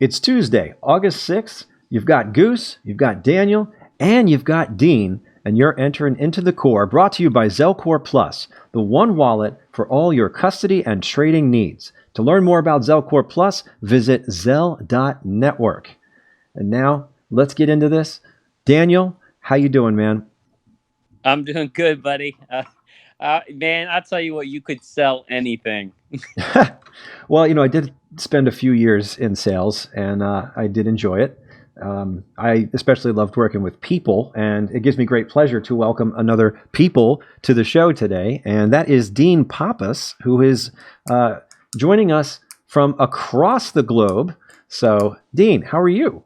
It's Tuesday, August 6th. You've got Goose, you've got Daniel, and you've got Dean, and you're entering into the core, brought to you by Zelcore Plus, the one wallet for all your custody and trading needs. To learn more about Zelcore Plus, visit Zell.network. And now, let's get into this. Daniel, how you doing, man? I'm doing good, buddy. Man, I'll tell you what, you could sell anything. Well, I did spend a few years in sales, and I did enjoy it. I especially loved working with people, and it gives me great pleasure to welcome another people to the show today, and that is Dean Pappas, who is joining us from across the globe. So, Dean, how are you?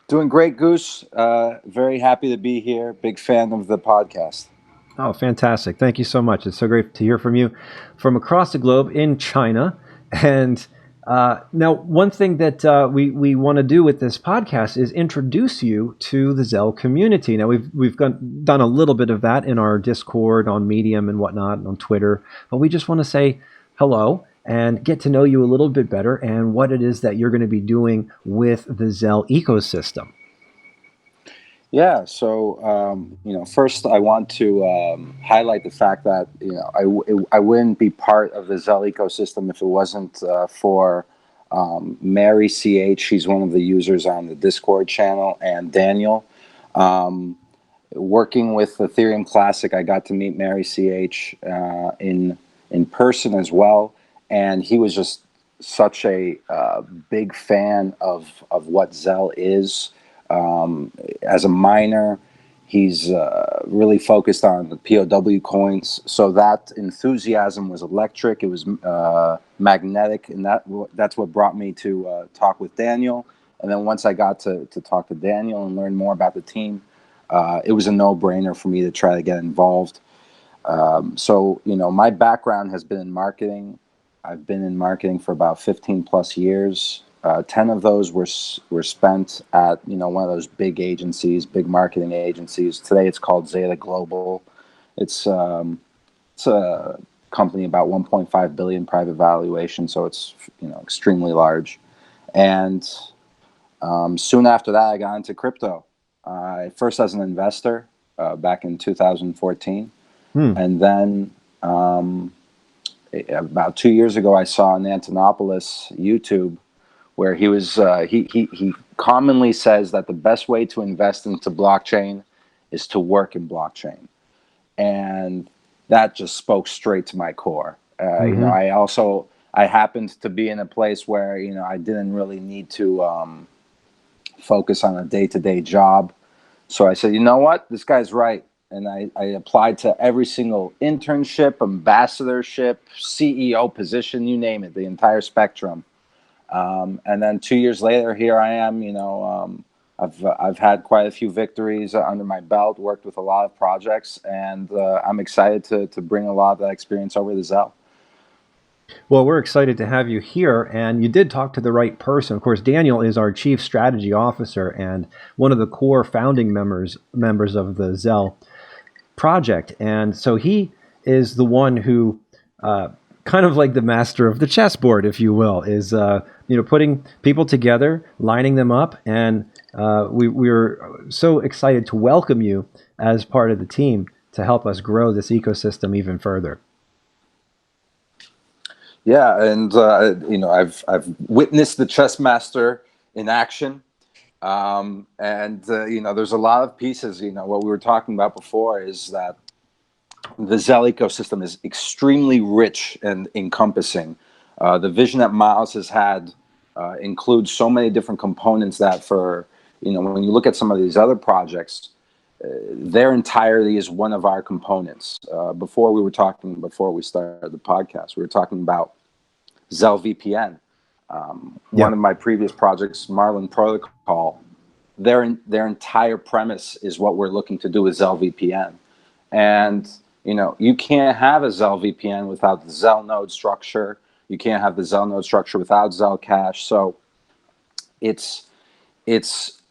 Doing great, Goose. Very happy to be here. Big fan of the podcast. Oh, fantastic. Thank you so much. It's so great to hear from you from across the globe in China. And now, one thing that we want to do with this podcast is introduce you to the Zell community. Now, we've done a little bit of that in our Discord, on Medium and whatnot, on Twitter, but we just want to say hello and get to know you a little bit better and what it is that you're going to be doing with the Zell ecosystem. Yeah, so first I want to highlight the fact that I wouldn't be part of the Zell ecosystem if it wasn't for Mary CH. She's one of the users on the Discord channel, and Daniel. Working with Ethereum Classic, I got to meet Mary CH in person as well, and he was just such a big fan of what Zell is. As a miner, he's really focused on the POW coins. So that enthusiasm was electric. It was magnetic, and that's what brought me to talk with Daniel. And then once I got to talk to Daniel and learn more about the team, it was a no-brainer for me to try to get involved. So my background has been in marketing. I've been in marketing for about 15 plus years. 10 of those were spent at one of those big agencies, big marketing agencies. Today it's called Zeta Global. It's a company about 1.5 billion private valuation, so it's extremely large. And soon after that, I got into crypto. First as an investor back in 2014, and then about 2 years ago, I saw on Antonopoulos YouTube where he was he commonly says that the best way to invest into blockchain is to work in blockchain, and that just spoke straight to my core. I happened to be in a place where I didn't really need to focus on a day-to-day job, so I said, you know what, this guy's right. And I applied to every single internship, ambassadorship, CEO position, you name it, the entire spectrum. And then 2 years later, here I am. I've had quite a few victories under my belt, worked with a lot of projects, and I'm excited to bring a lot of that experience over to Zell. Well, we're excited to have you here, and you did talk to the right person. Of course, Daniel is our Chief Strategy Officer and one of the core founding members of the Zell project, and so he is the one who kind of like the master of the chessboard, if you will, is putting people together, lining them up, and we're so excited to welcome you as part of the team to help us grow this ecosystem even further. Yeah, and I've witnessed the chess master in action, there's a lot of pieces. What we were talking about before is that the Zell ecosystem is extremely rich and encompassing. The vision that Miles has had includes so many different components that when you look at some of these other projects, their entirety is one of our components. Before we started the podcast, we were talking about Zell VPN. One of my previous projects, Marlin Protocol, their entire premise is what we're looking to do with Zell VPN. And you can't have a Zell VPN without the Zell node structure. You can't have the Zell node structure without Zell Cache. So it's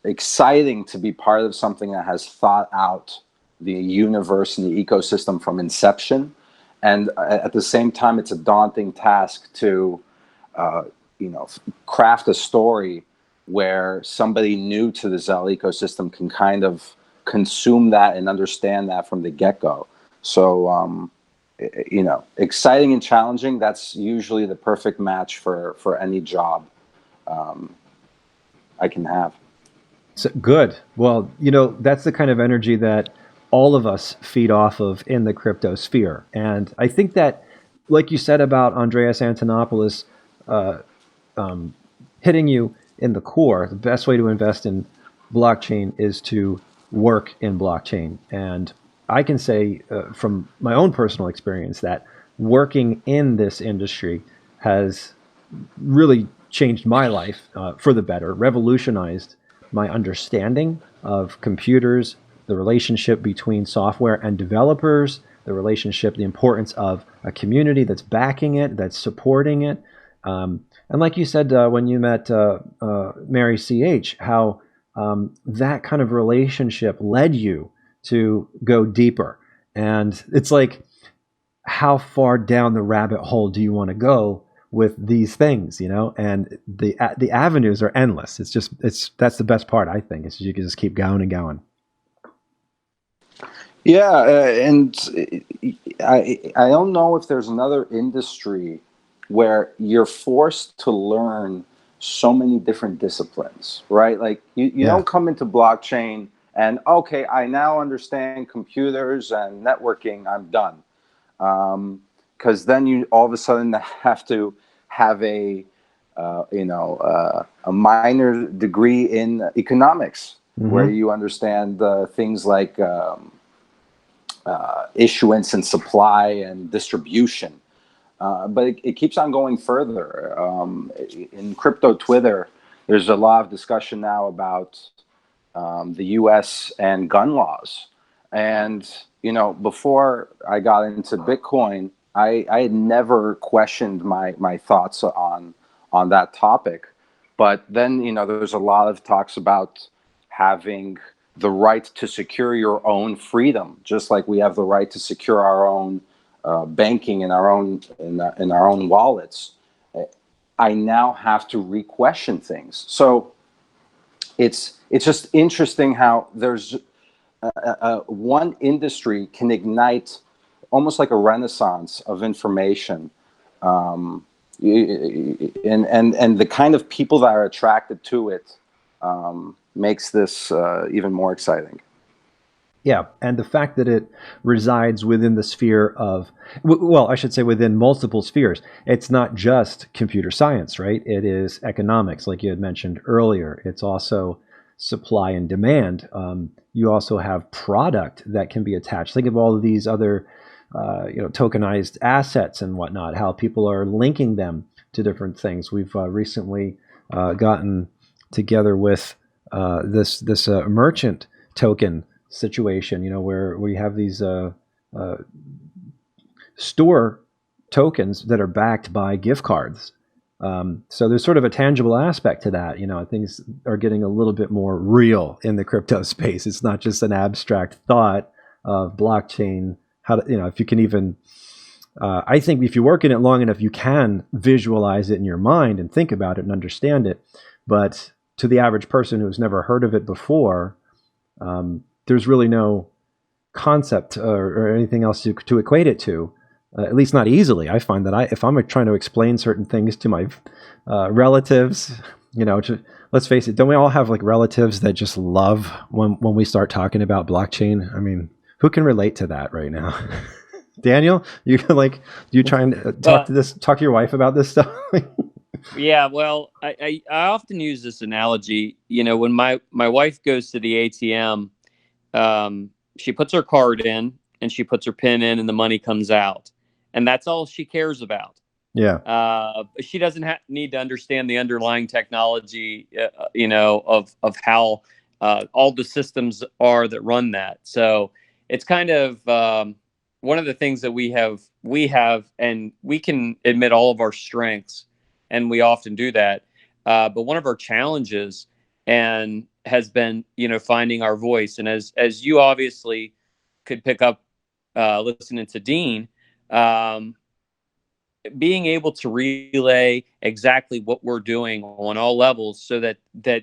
exciting to be part of something that has thought out the universe and the ecosystem from inception. And at the same time, it's a daunting task to craft a story where somebody new to the Zell ecosystem can kind of consume that and understand that from the get-go. So, exciting and challenging, that's usually the perfect match for any job I can have. So, good. Well, that's the kind of energy that all of us feed off of in the crypto sphere. And I think that, like you said about Andreas Antonopoulos hitting you in the core, the best way to invest in blockchain is to work in blockchain. And I can say from my own personal experience that working in this industry has really changed my life for the better, revolutionized my understanding of computers, the relationship between software and developers, the relationship, the importance of a community that's backing it, that's supporting it. And like you said, when you met Mary CH, how that kind of relationship led you to go deeper. And it's like, how far down the rabbit hole do you want to go with these things, and the avenues are endless. That's the best part, I think, is you can just keep going and going. Yeah, and I don't know if there's another industry where you're forced to learn so many different disciplines, right? Like you don't come into blockchain and, okay, I now understand computers and networking, I'm done. Because then you all of a sudden have to have a minor degree in economics, where you understand things like issuance and supply and distribution. But it keeps on going further. In crypto Twitter, there's a lot of discussion now about the U.S. and gun laws. And, before I got into Bitcoin, I had never questioned my thoughts on that topic. But then, there's a lot of talks about having the right to secure your own freedom, just like we have the right to secure our own banking in our own wallets. I now have to re-question things. So it's just interesting how there's one industry can ignite almost like a renaissance of information, and the kind of people that are attracted to it makes this even more exciting. Yeah, and the fact that it resides within the sphere of, well, I should say within multiple spheres. It's not just computer science, right? It is economics, like you had mentioned earlier. It's also supply and demand. You also have product that can be attached. Think of all of these other, tokenized assets and whatnot, how people are linking them to different things. We've recently gotten together with this merchant token situation, where we have these store tokens that are backed by gift cards. So there's sort of a tangible aspect to that. Things are getting a little bit more real in the crypto space. It's not just an abstract thought of blockchain. How to, if you can even, I think if you work in it long enough, you can visualize it in your mind and think about it and understand it. But to the average person who's never heard of it before, there's really no concept or anything else to equate it to, at least not easily. I find that if I'm trying to explain certain things to my relatives, let's face it, don't we all have like relatives that just love when we start talking about blockchain? I mean, who can relate to that right now? Daniel, you try and talk to your wife about this stuff? Yeah, well, I often use this analogy. When my wife goes to the ATM, she puts her card in and she puts her PIN in and the money comes out. And that's all she cares about. Yeah. She doesn't need to understand the underlying technology, of how all the systems are that run that. So it's kind of one of the things that we have, and we can admit all of our strengths, and we often do that. But one of our challenges and has been, finding our voice. And as you obviously could pick up listening to Dean, being able to relay exactly what we're doing on all levels so that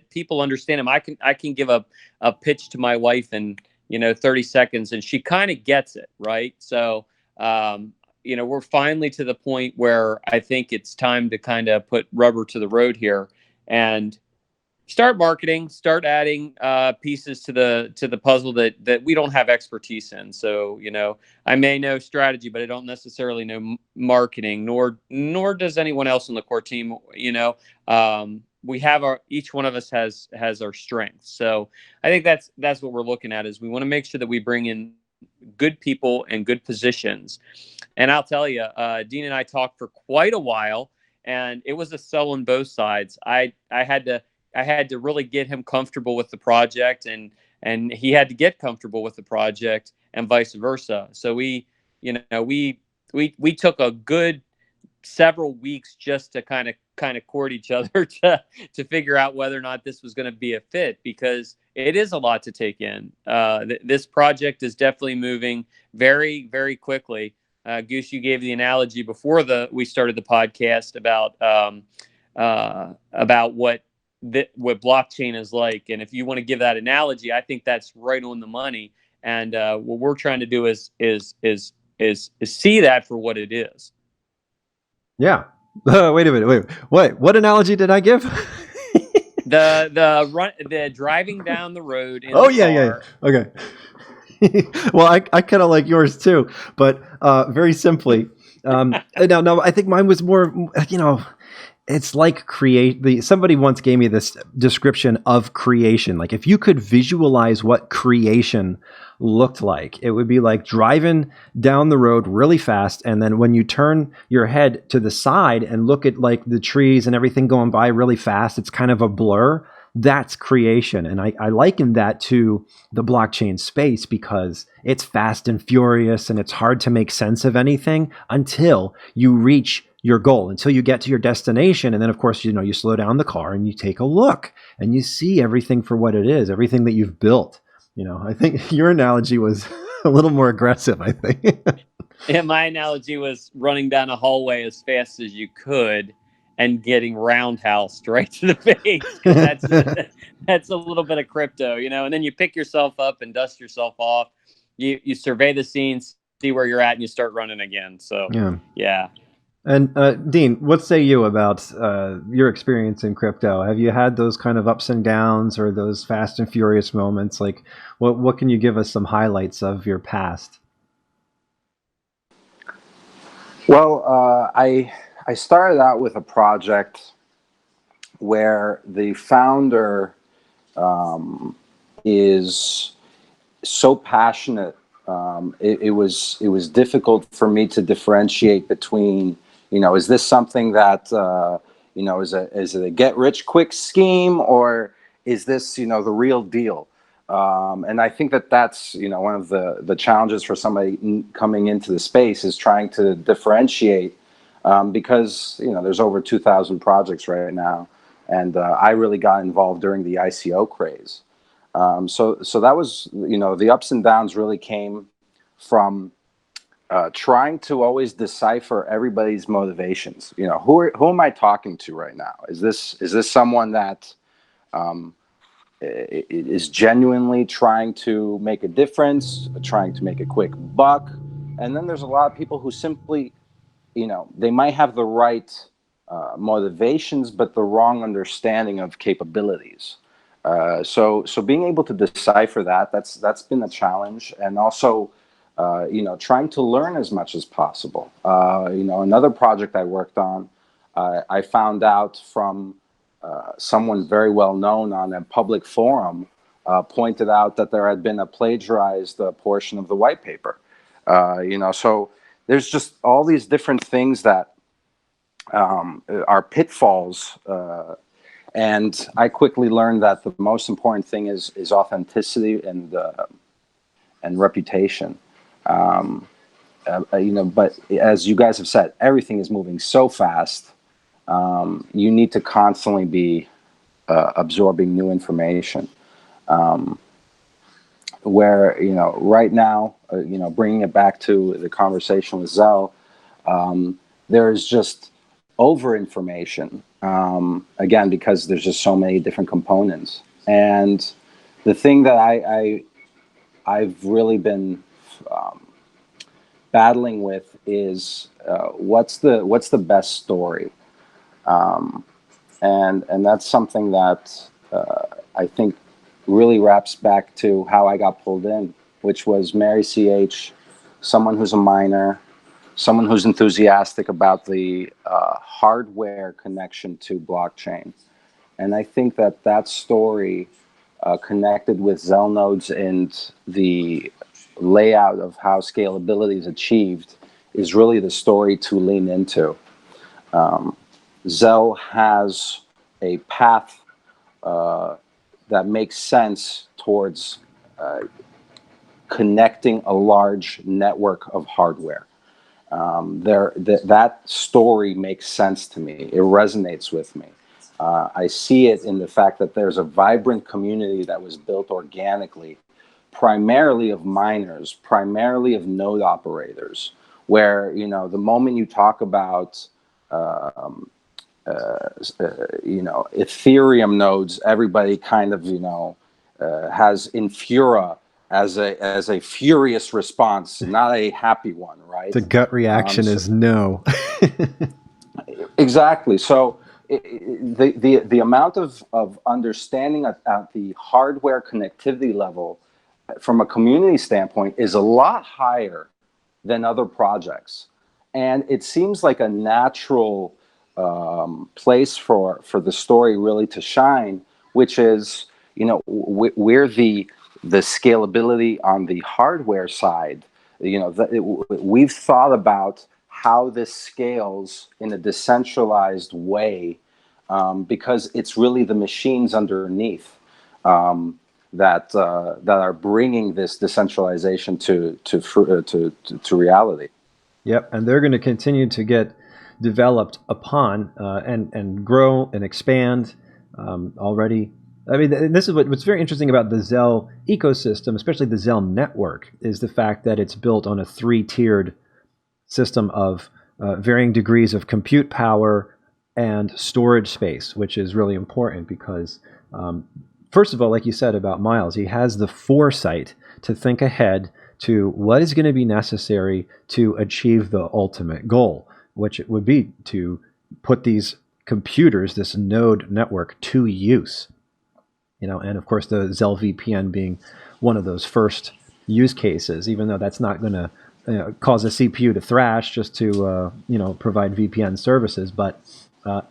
people understand them. I can give a pitch to my wife in 30 seconds, and she kind of gets it, right? So um, we're finally to the point where I think it's time to kind of put rubber to the road here and start marketing, start adding pieces to the puzzle that we don't have expertise in. So I may know strategy, but I don't necessarily know marketing, nor does anyone else on the core team. We have each one of us has our strengths. So I think that's what we're looking at, is we want to make sure that we bring in good people and good positions. And I'll tell you, Dean and I talked for quite a while, and it was a sell on both sides. I had to really get him comfortable with the project, and he had to get comfortable with the project, and vice versa. So we took a good several weeks just to kind of court each other to figure out whether or not this was going to be a fit, because it is a lot to take in. This project is definitely moving very, very quickly. Goose, you gave the analogy before we started the podcast about what blockchain is like, and if you want to give that analogy, I think that's right on the money. And what we're trying to do is see that for what it is. Yeah. Wait a minute. What analogy did I give? The driving down the road in Oh the yeah. car. Okay. Well, I kind of like yours too, but very simply. No, I think mine was more. It's like somebody once gave me this description of creation. Like, if you could visualize what creation looked like, it would be like driving down the road really fast, and then when you turn your head to the side and look at like the trees and everything going by really fast, it's kind of a blur. That's creation. And I liken that to the blockchain space, because it's fast and furious and it's hard to make sense of anything until you reach your goal, until you get to your destination. And then of course, you slow down the car and you take a look and you see everything for what it is, everything that you've built. I think your analogy was a little more aggressive, I think. Yeah, my analogy was running down a hallway as fast as you could and getting roundhoused right to the face, because that's a little bit of crypto, and then you pick yourself up and dust yourself off. You survey the scene, see where you're at, and you start running again. So yeah. And Dean, what say you about your experience in crypto? Have you had those kind of ups and downs, or those fast and furious moments? Like, what can you give us some highlights of your past? Well, I started out with a project where the founder is so passionate. It was difficult for me to differentiate between, is this something that is it a get rich quick scheme, or is this the real deal? And I think that's one of the challenges for somebody coming into the space, is trying to differentiate, because there's over 2,000 projects right now, and I really got involved during the ICO craze. So that was, the ups and downs really came from trying to always decipher everybody's motivations. Who am I talking to right now? Is this someone that is genuinely trying to make a difference, trying to make a quick buck? And then there's a lot of people who simply, they might have the right motivations, but the wrong understanding of capabilities. So being able to decipher that's been a challenge, and also trying to learn as much as possible. Another project I worked on, I found out from someone very well known on a public forum, pointed out that there had been a plagiarized portion of the white paper. So there's just all these different things that are pitfalls. And I quickly learned that the most important thing is authenticity and reputation. But as you guys have said, everything is moving so fast. You need to constantly be absorbing new information. Where right now, bringing it back to the conversation with Zell, there's just over information, again, because there's just so many different components. And the thing that I've really been battling with is what's the best story, and that's something that I think really wraps back to how I got pulled in, which was Mary CH, someone who's a miner, someone who's enthusiastic about the hardware connection to blockchain. And I think that story connected with Zell nodes and the layout of how scalability is achieved is really the story to lean into. Zell has a path that makes sense towards connecting a large network of hardware. That story makes sense to me. It resonates with me. I see it in the fact that there's a vibrant community that was built organically, primarily of miners, primarily of node operators, where, you know, the moment you talk about Ethereum nodes, everybody kind of, has Infura as a furious response, not a happy one, right? The gut reaction is no. Exactly. So the amount of understanding at the hardware connectivity level from a community standpoint is a lot higher than other projects. And it seems like a natural place for the story really to shine, which is, we're the scalability on the hardware side. We've thought about how this scales in a decentralized way, because it's really the machines underneath that are bringing this decentralization to reality. Yep, and they're going to continue to get developed upon and grow and expand already. I mean, this is what's very interesting about the Zell ecosystem, especially the Zell network, is the fact that it's built on a three-tiered system of varying degrees of compute power and storage space, which is really important because, first of all, like you said about Miles, he has the foresight to think ahead to what is going to be necessary to achieve the ultimate goal, which it would be to put these computers, this node network, to use. And of course the Zell VPN being one of those first use cases, even though that's not going to cause a CPU to thrash just to provide VPN services, but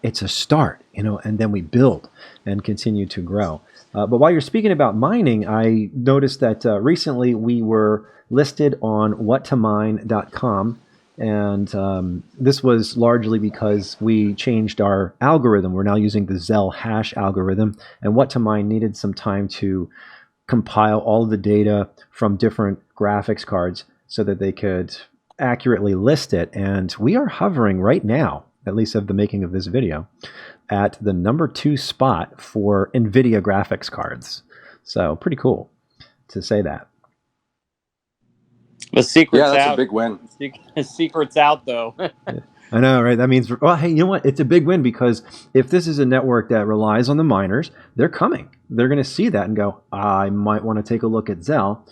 it's a start, and then we build and continue to grow. But while you're speaking about mining, I noticed that recently we were listed on whattomine.com, and this was largely because we changed our algorithm. We're now using the Zell hash algorithm, and What2Mine needed some time to compile all of the data from different graphics cards so that they could accurately list it. And we are hovering right now, at least of the making of this video, at the #2 spot for NVIDIA graphics cards. So pretty cool to say that. The secret's that's out. A big win. The secret's out, though. I know, right? That means, well, hey, you know what? It's a big win because if this is a network that relies on the miners, they're coming. They're going to see that and go, I might want to take a look at Zell.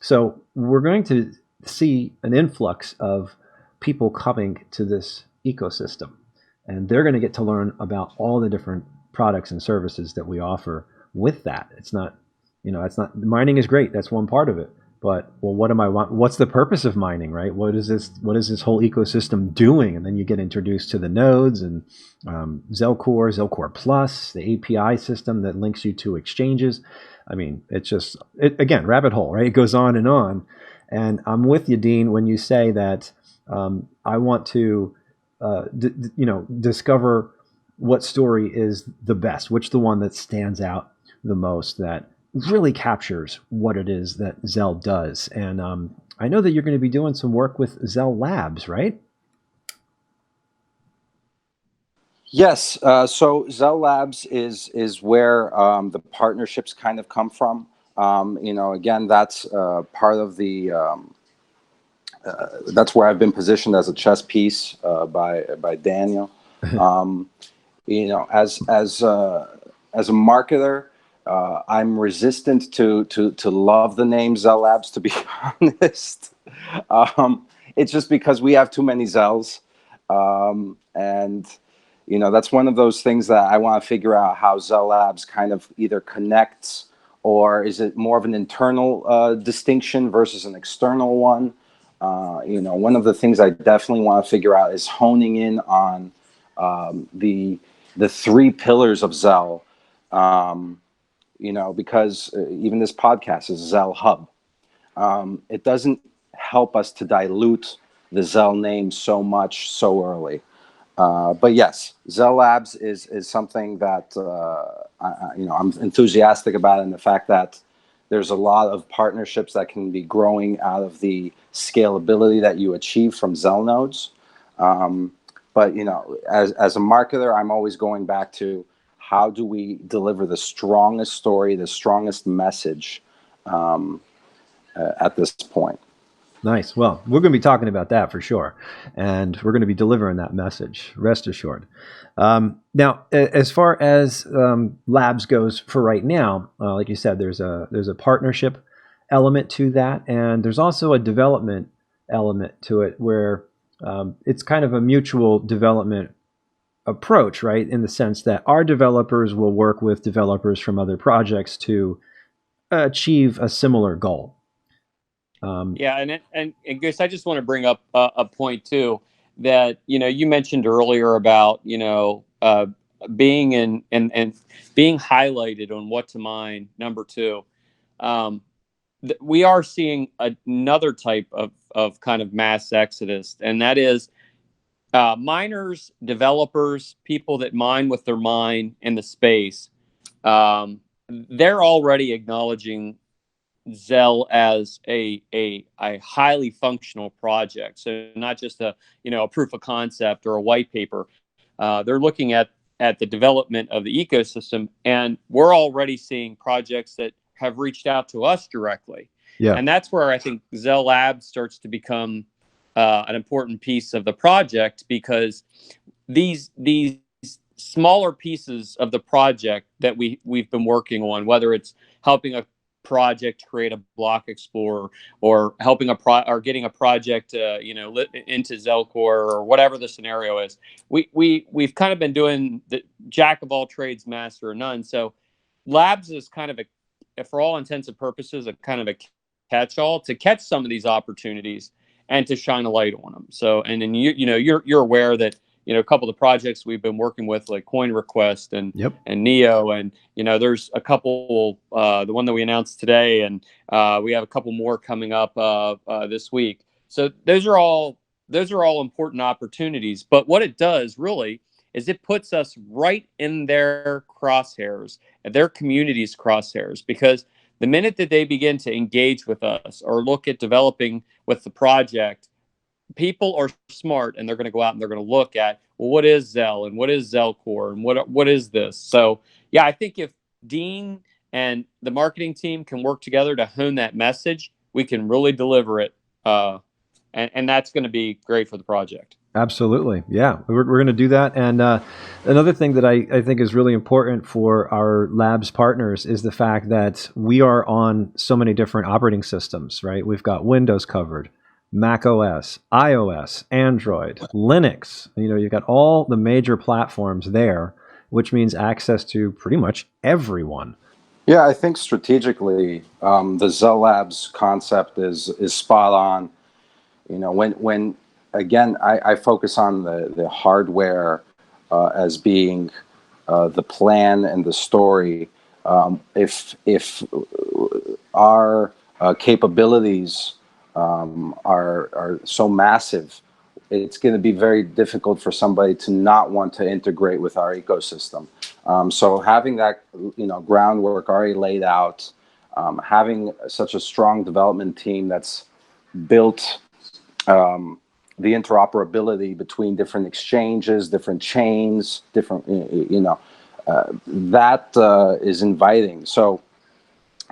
So we're going to see an influx of people coming to this ecosystem, and they're going to get to learn about all the different products and services that we offer with that. It's not, mining is great. That's one part of it. But, well, what's the purpose of mining, right? What is this whole ecosystem doing? And then you get introduced to the nodes and Zell-Core Plus, the API system that links you to exchanges. I mean, it's just, again, rabbit hole, right? It goes on. And I'm with you, Dean, when you say that I want to, discover what story is the best, which the one that stands out the most, that really captures what it is that Zell does. And I know that you're going to be doing some work with Zell Labs, right? Yes. So Zell Labs is where the partnerships kind of come from. Again, that's part of the that's where I've been positioned as a chess piece by Daniel. You know, as a marketer, I'm resistant to love the name Zell Labs. To be honest, it's just because we have too many Zells, and you know that's one of those things that I want to figure out how Zell Labs kind of either connects, or is it more of an internal distinction versus an external one. You know, one of the things I definitely want to figure out is honing in on the three pillars of Zell. You know, because even this podcast is Zell Hub. It doesn't help us to dilute the Zell name so much so early. But yes, Zell Labs is something that you know, I'm enthusiastic about, and the fact that there's a lot of partnerships that can be growing out of the scalability that you achieve from Zell nodes. But you know, as a marketer, I'm always going back to how do we deliver the strongest story, the strongest message at this point. Nice. Well, we're going to be talking about that for sure, and we're going to be delivering that message. Rest assured. Now, as far as labs goes for right now, like you said, there's a partnership element to that, and there's also a development element to it, where it's kind of a mutual development approach, right? In the sense that our developers will work with developers from other projects to achieve a similar goal. Yeah, and Goose, I just want to bring up a point too, that you mentioned earlier about being and being highlighted on what to mine. Number two, we are seeing another type of kind of mass exodus, and that is miners, developers, people that mine with their mine in the space. They're already acknowledging Zell as a highly functional project. So not just a proof of concept or a white paper. They're looking at the development of the ecosystem, and we're already seeing projects that have reached out to us directly. Yeah. And that's where I think Zell Labs starts to become an important piece of the project, because these smaller pieces of the project that we've been working on, whether it's helping a project create a block explorer, or helping or getting a project into Zelcore, or whatever the scenario is, we've kind of been doing the jack of all trades, master of none. So labs is kind of for all intents and purposes, a kind of a catch-all to catch some of these opportunities and to shine a light on them. So, and then you're aware that a couple of the projects we've been working with, like Coin Request and Yep. and Neo, and there's a couple, the one that we announced today, and we have a couple more coming up this week. So those are all important opportunities. But what it does really is it puts us right in their crosshairs, their community's crosshairs, because the minute that they begin to engage with us or look at developing with the project, people are smart, and they're going to go out and they're going to look at, well, what is Zell, and what is Zellcore, and what is this? So yeah, I think if Dean and the marketing team can work together to hone that message, we can really deliver it, and that's going to be great for the project. Absolutely. Yeah, we're going to do that. And another thing that I think is really important for our labs partners is the fact that we are on so many different operating systems, right? We've got Windows covered, Mac OS, iOS, Android, Linux. You've got all the major platforms there, which means access to pretty much everyone. Yeah, I think strategically, the Zell Labs concept is spot on. When again, I focus on the hardware as being the plan and the story. If our capabilities are so massive, it's going to be very difficult for somebody to not want to integrate with our ecosystem. So having that groundwork already laid out, having such a strong development team that's built the interoperability between different exchanges, different chains, different, that is inviting. So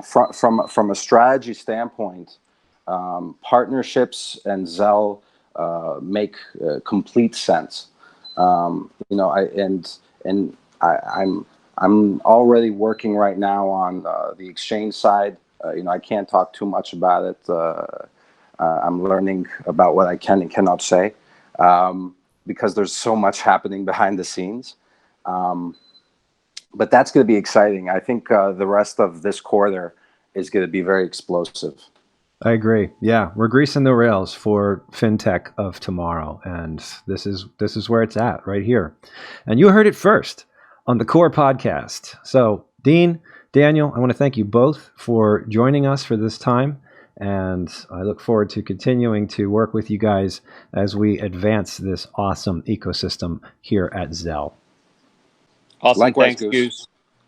from a strategy standpoint, partnerships and Zelle make complete sense. I'm already working right now on the exchange side. I can't talk too much about it. I'm learning about what I can and cannot say, because there's so much happening behind the scenes. But that's going to be exciting. I think the rest of this quarter is going to be very explosive. I agree. Yeah, we're greasing the rails for fintech of tomorrow, and this is where it's at right here. And you heard it first on the Core Podcast. So, Dean, Daniel, I want to thank you both for joining us for this time, and I look forward to continuing to work with you guys as we advance this awesome ecosystem here at Zelle. Awesome. Likewise, Thanks, Goose.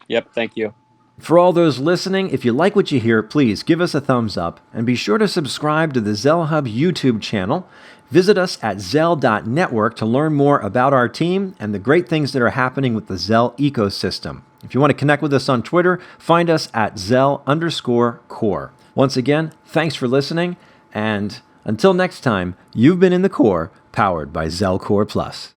Yep. Thank you. For all those listening, if you like what you hear, please give us a thumbs up and be sure to subscribe to the Zelle Hub YouTube channel. Visit us at Zelle.network to learn more about our team and the great things that are happening with the Zelle ecosystem. If you want to connect with us on Twitter, find us at Zelle_core. Once again, thanks for listening, and until next time, you've been in the Core, powered by Zelle Core Plus.